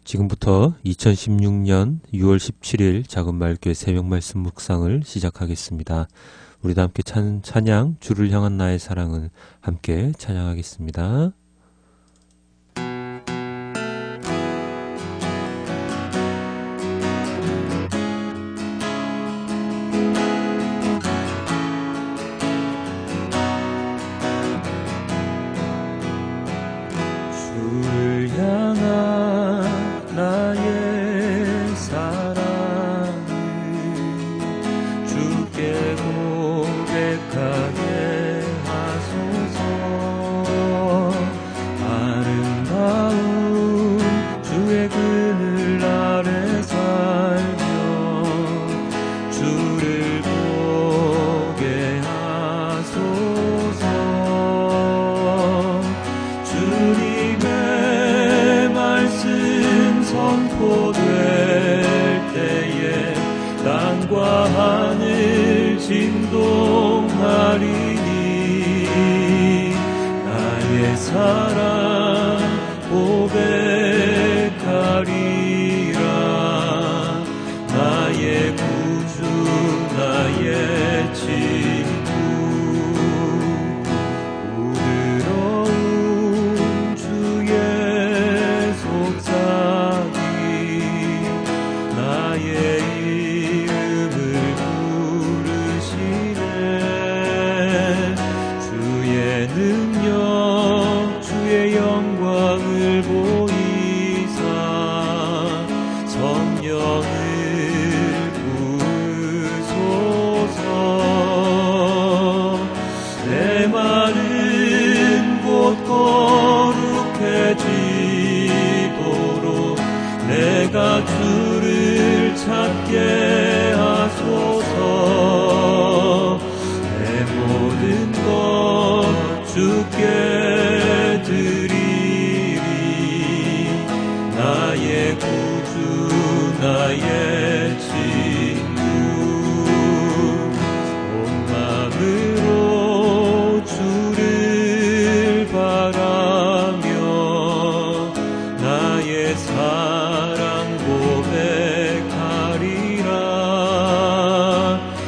지금부터 2016년 6월 17일 작은마을교회 새벽말씀 묵상을 시작하겠습니다. 우리도 함께 찬양 주를 향한 나의 사랑을 함께 찬양하겠습니다. 주를 향한 나의 사랑을 주께 고백하게 하소서. 아름다운 주의 그늘 아래 살며 주를 보게 하소서. 주님의 말씀 선포될 때에 땅과 하늘 진동하리니 나의 사랑 고백하리라. 나의 구주 나의 친구 부드러운 주의 속삭임 나의 이름을 부르시네. 주의 능력 주의 영광을 보이사 성령을 부으소서. 내 마른 곳 거룩해지도록 내가 주를 찾게 하소서. 내 모든 것 주께 드리리. 나의 구주 나의 친구 온 마음으로 주를 바라며 나의 사랑 고백하리라.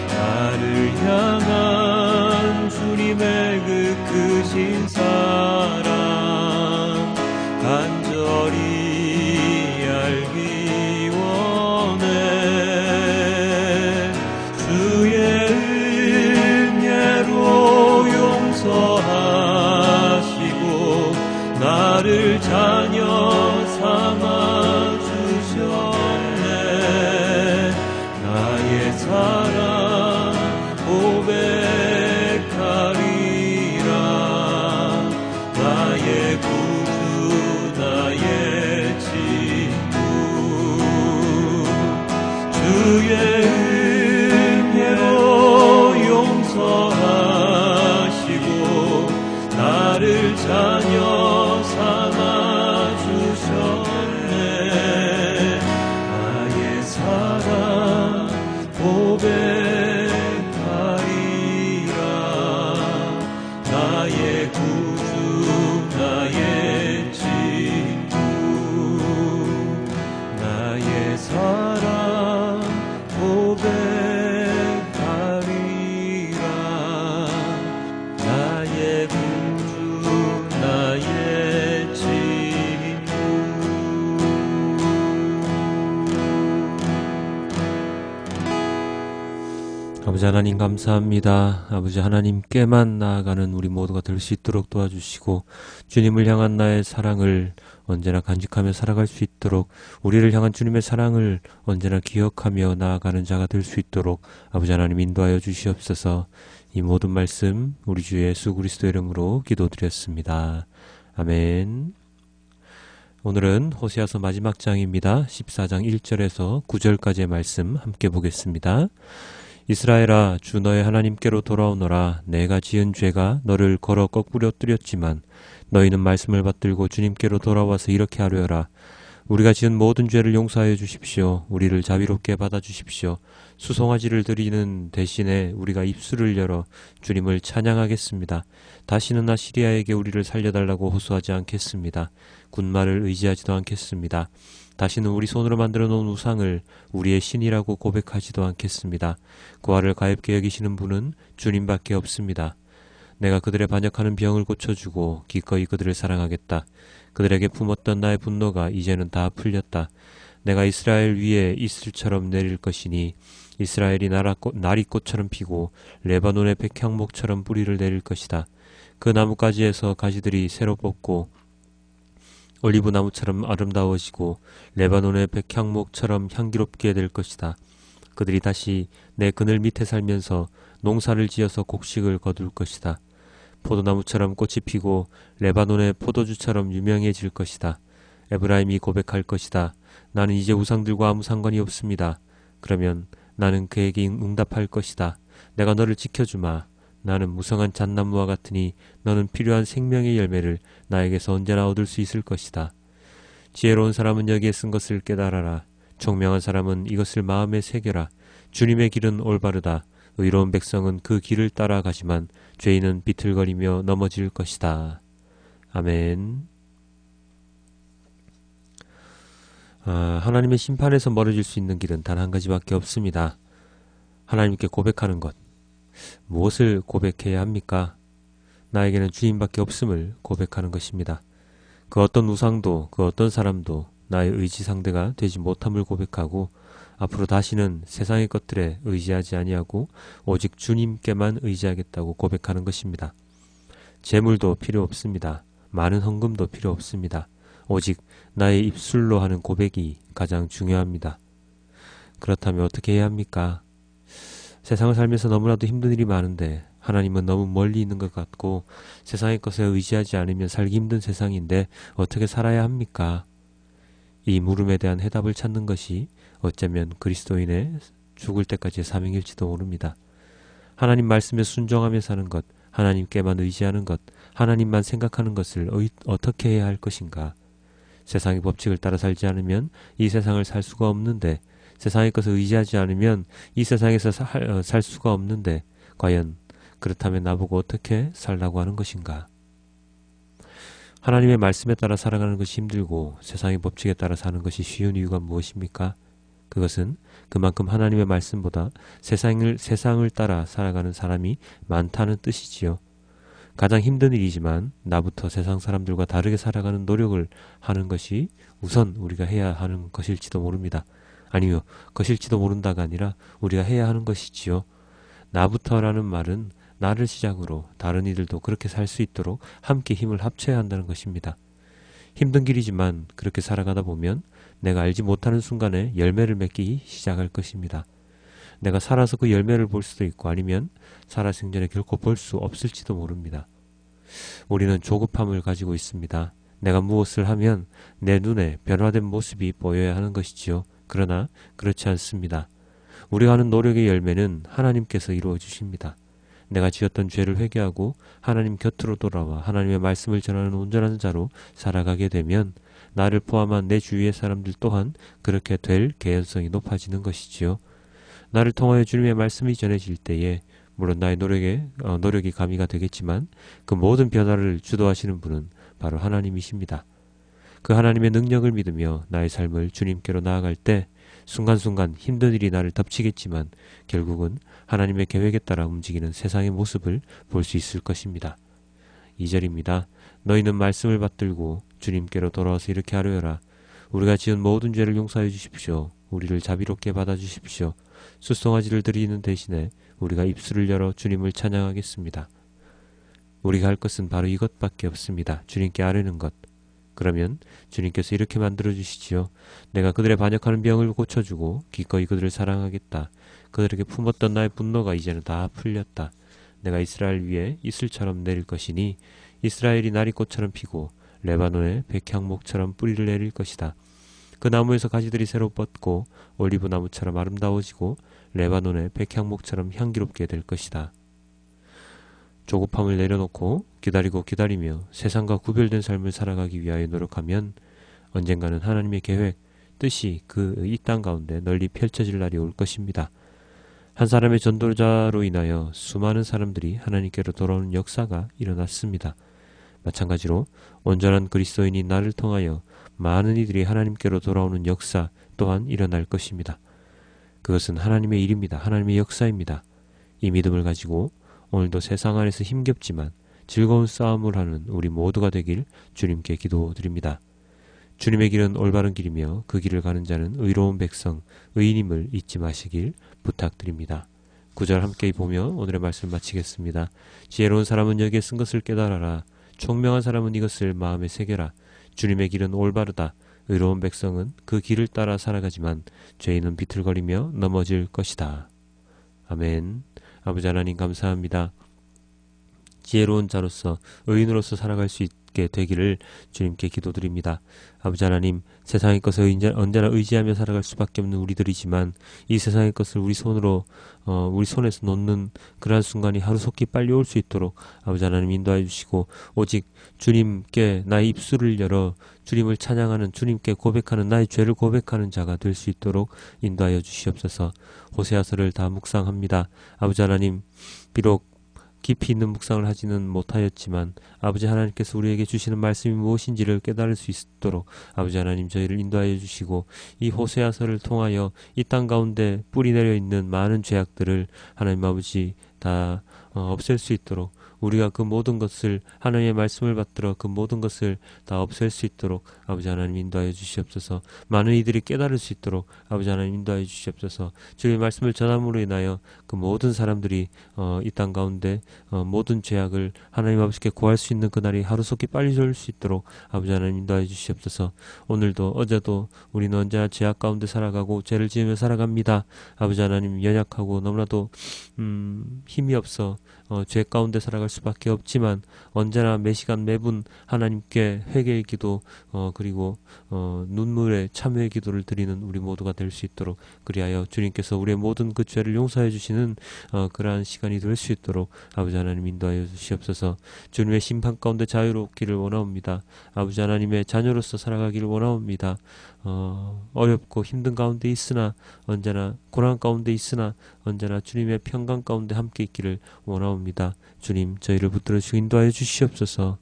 나를 향한 주님의 그 크신 사랑 간절히 알기 원해. 주의 은혜로 용서하시고 나를 자녀 삼아 주셨네. 나의 사랑 고백하리라. 나의 구주 나의 친구 주의 은혜로 용서하시고 나를 자녀 삼아 주셨네. 나의 사랑 고백하리라. 나의 구주 나의 친구 나의 사랑 고백하리라. 나의 구주 나의 친구. 아버지 하나님 감사합니다. 아버지 하나님께만 나아가는 우리 모두가 될 수 있도록 도와주시고 주님을 향한 나의 사랑을 언제나 간직하며 살아갈 수 있도록 우리를 향한 주님의 사랑을 언제나 기억하며 나아가는 자가 될 수 있도록 아버지 하나님 인도하여 주시옵소서. 이 모든 말씀 우리 주 예수 그리스도 이름으로 기도드렸습니다. 아멘. 오늘은 호세아서 마지막 장입니다. 14장 1절에서 9절까지의 말씀 함께 보겠습니다. 이스라엘아 주 너의 하나님께로 돌아오너라. 내가 지은 죄가 너를 걸어 거꾸로 뜨렸지만 너희는 말씀을 받들고 주님께로 돌아와서 이렇게 하려라. 우리가 지은 모든 죄를 용서하여 주십시오. 우리를 자비롭게 받아주십시오. 수송아지를 드리는 대신에 우리가 입술을 열어 주님을 찬양하겠습니다. 다시는 아시리아에게 우리를 살려달라고 호소하지 않겠습니다. 군말을 의지하지도 않겠습니다. 다시는 우리 손으로 만들어 놓은 우상을 우리의 신이라고 고백하지도 않겠습니다. 고아를 가엾게 여기시는 분은 주님밖에 없습니다. 내가 그들의 반역하는 병을 고쳐주고 기꺼이 그들을 사랑하겠다. 그들에게 품었던 나의 분노가 이제는 다 풀렸다. 내가 이스라엘 위에 이슬처럼 내릴 것이니 이스라엘이 나리꽃처럼 피고 레바논의 백향목처럼 뿌리를 내릴 것이다. 그 나뭇가지에서 가지들이 새로 뽑고 올리브 나무처럼 아름다워지고 레바논의 백향목처럼 향기롭게 될 것이다. 그들이 다시 내 그늘 밑에 살면서 농사를 지어서 곡식을 거둘 것이다. 포도나무처럼 꽃이 피고 레바논의 포도주처럼 유명해질 것이다. 에브라임이 고백할 것이다. 나는 이제 우상들과 아무 상관이 없습니다. 그러면 나는 그에게 응답할 것이다. 내가 너를 지켜주마. 나는 무성한 잣나무와 같으니 너는 필요한 생명의 열매를 나에게서 언제나 얻을 수 있을 것이다. 지혜로운 사람은 여기에 쓴 것을 깨달아라. 총명한 사람은 이것을 마음에 새겨라. 주님의 길은 올바르다. 의로운 백성은 그 길을 따라가지만 죄인은 비틀거리며 넘어질 것이다. 아멘. 하나님의 심판에서 멀어질 수 있는 길은 단 한 가지밖에 없습니다. 하나님께 고백하는 것. 무엇을 고백해야 합니까? 나에게는 주님밖에 없음을 고백하는 것입니다. 그 어떤 우상도 그 어떤 사람도 나의 의지 상대가 되지 못함을 고백하고 앞으로 다시는 세상의 것들에 의지하지 아니하고 오직 주님께만 의지하겠다고 고백하는 것입니다. 재물도 필요 없습니다. 많은 헌금도 필요 없습니다. 오직 나의 입술로 하는 고백이 가장 중요합니다. 그렇다면 어떻게 해야 합니까? 세상을 살면서 너무나도 힘든 일이 많은데 하나님은 너무 멀리 있는 것 같고 세상의 것에 의지하지 않으면 살기 힘든 세상인데 어떻게 살아야 합니까? 이 물음에 대한 해답을 찾는 것이 어쩌면 그리스도인의 죽을 때까지의 사명일지도 모릅니다. 하나님 말씀에 순종하며 사는 것, 하나님께만 의지하는 것, 하나님만 생각하는 것을 어떻게 해야 할 것인가? 세상의 법칙을 따라 살지 않으면 이 세상을 살 수가 없는데 세상의 것을 의지하지 않으면 이 세상에서 살 수가 없는데 과연 그렇다면 나보고 어떻게 살라고 하는 것인가? 하나님의 말씀에 따라 살아가는 것이 힘들고 세상의 법칙에 따라 사는 것이 쉬운 이유가 무엇입니까? 그것은 그만큼 하나님의 말씀보다 세상을 따라 살아가는 사람이 많다는 뜻이지요. 가장 힘든 일이지만 나부터 세상 사람들과 다르게 살아가는 노력을 하는 것이 우선 우리가 해야 하는 것일지도 모릅니다. 아니요, 것일지도 모른다가 아니라 우리가 해야 하는 것이지요. 나부터라는 말은 나를 시작으로 다른 이들도 그렇게 살 수 있도록 함께 힘을 합쳐야 한다는 것입니다. 힘든 길이지만 그렇게 살아가다 보면 내가 알지 못하는 순간에 열매를 맺기 시작할 것입니다. 내가 살아서 그 열매를 볼 수도 있고 아니면 살아생전에 결코 볼 수 없을지도 모릅니다. 우리는 조급함을 가지고 있습니다. 내가 무엇을 하면 내 눈에 변화된 모습이 보여야 하는 것이지요. 그러나 그렇지 않습니다. 우리가 하는 노력의 열매는 하나님께서 이루어 주십니다. 내가 지었던 죄를 회개하고 하나님 곁으로 돌아와 하나님의 말씀을 전하는 온전한 자로 살아가게 되면 나를 포함한 내 주위의 사람들 또한 그렇게 될 개연성이 높아지는 것이지요. 나를 통하여 주님의 말씀이 전해질 때에 물론 나의 노력이 가미가 되겠지만 그 모든 변화를 주도하시는 분은 바로 하나님이십니다. 그 하나님의 능력을 믿으며 나의 삶을 주님께로 나아갈 때 순간순간 힘든 일이 나를 덮치겠지만 결국은 하나님의 계획에 따라 움직이는 세상의 모습을 볼 수 있을 것입니다. 2절입니다. 너희는 말씀을 받들고 주님께로 돌아와서 이렇게 하려라. 우리가 지은 모든 죄를 용서해 주십시오. 우리를 자비롭게 받아주십시오. 수송아지를 드리는 대신에 우리가 입술을 열어 주님을 찬양하겠습니다. 우리가 할 것은 바로 이것밖에 없습니다. 주님께 아뢰는 것. 그러면 주님께서 이렇게 만들어주시지요. 내가 그들의 반역하는 병을 고쳐주고 기꺼이 그들을 사랑하겠다. 그들에게 품었던 나의 분노가 이제는 다 풀렸다. 내가 이스라엘 위에 이슬처럼 내릴 것이니 이스라엘이 나리꽃처럼 피고 레바논의 백향목처럼 뿌리를 내릴 것이다. 그 나무에서 가지들이 새로 뻗고 올리브 나무처럼 아름다워지고 레바논의 백향목처럼 향기롭게 될 것이다. 조급함을 내려놓고 기다리며 세상과 구별된 삶을 살아가기 위하여 노력하면 언젠가는 하나님의 계획, 뜻이 그 이 땅 가운데 널리 펼쳐질 날이 올 것입니다. 한 사람의 전도자로 인하여 수많은 사람들이 하나님께로 돌아오는 역사가 일어났습니다. 마찬가지로 온전한 그리스도인이 나를 통하여 많은 이들이 하나님께로 돌아오는 역사 또한 일어날 것입니다. 그것은 하나님의 일입니다. 하나님의 역사입니다. 이 믿음을 가지고 오늘도 세상 안에서 힘겹지만 즐거운 싸움을 하는 우리 모두가 되길 주님께 기도드립니다. 주님의 길은 올바른 길이며 그 길을 가는 자는 의로운 백성, 의인임을 잊지 마시길 부탁드립니다. 9절 함께 보며 오늘의 말씀을 마치겠습니다. 지혜로운 사람은 여기에 쓴 것을 깨달아라. 총명한 사람은 이것을 마음에 새겨라. 주님의 길은 올바르다. 의로운 백성은 그 길을 따라 살아가지만 죄인은 비틀거리며 넘어질 것이다. 아멘. 아버지 하나님 감사합니다. 지혜로운 자로서 의인으로서 살아갈 수 있게 되기를 주님께 기도드립니다. 아버지 하나님, 세상의 것을 언제나 의지하며 살아갈 수밖에 없는 우리들이지만 이 세상의 것을 우리 손에서 놓는 그러한 순간이 하루속히 빨리 올 수 있도록 아버지 하나님 인도하여 주시고, 오직 주님께 나의 입술을 열어 주님을 찬양하는, 주님께 고백하는, 나의 죄를 고백하는 자가 될 수 있도록 인도하여 주시옵소서. 호세아서를 다 묵상합니다. 아버지 하나님, 비록 깊이 있는 묵상을 하지는 못하였지만 아버지 하나님께서 우리에게 주시는 말씀이 무엇인지를 깨달을 수 있도록 아버지 하나님 저희를 인도하여 주시고, 이 호세아서를 통하여 이 땅 가운데 뿌리 내려 있는 많은 죄악들을 하나님 아버지 다 없앨 수 있도록, 우리가 그 모든 것을 하나님의 말씀을 받들어 그 모든 것을 다 없앨 수 있도록 아버지 하나님 인도하여 주시옵소서. 많은 이들이 깨달을 수 있도록 아버지 하나님 인도하여 주시옵소서. 주의 말씀을 전함으로 인하여 그 모든 사람들이 이 땅 가운데 모든 죄악을 하나님 아버지께 구할 수 있는 그날이 하루속히 빨리 올 수 있도록 아버지 하나님 인도하여 주시옵소서. 오늘도 어제도 우리는 언제나 죄악 가운데 살아가고 죄를 지으며 살아갑니다. 아버지 하나님, 연약하고 너무나도 힘이 없어 죄 가운데 살아갈 수밖에 없지만 언제나 매시간 매분 하나님께 회개의 기도 그리고 눈물의 참회의 기도를 드리는 우리 모두가 될 수 있도록, 그리하여 주님께서 우리의 모든 그 죄를 용서해 주시는 그러한 시간이 될 수 있도록 아버지 하나님 인도하여 주시옵소서. 주님의 심판 가운데 자유롭기를 원하옵니다. 아버지 하나님의 자녀로서 살아가기를 원하옵니다. 어렵고 힘든 가운데 있으나, 언제나 고난 가운데 있으나 언제나 주님의 평강 가운데 함께 있기를 원하옵니다. 주님, 저희를 붙들어 주시고 인도하여 주시옵소서.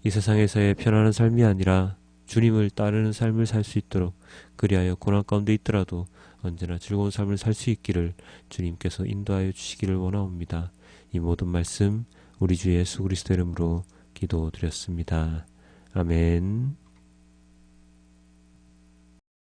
이 세상에서의 편안한 삶이 아니라 주님을 따르는 삶을 살 수 있도록, 그리하여 고난 가운데 있더라도 언제나 즐거운 삶을 살 수 있기를 주님께서 인도하여 주시기를 원하옵니다. 이 모든 말씀 우리 주 예수 그리스도 이름으로 기도드렸습니다. 아멘.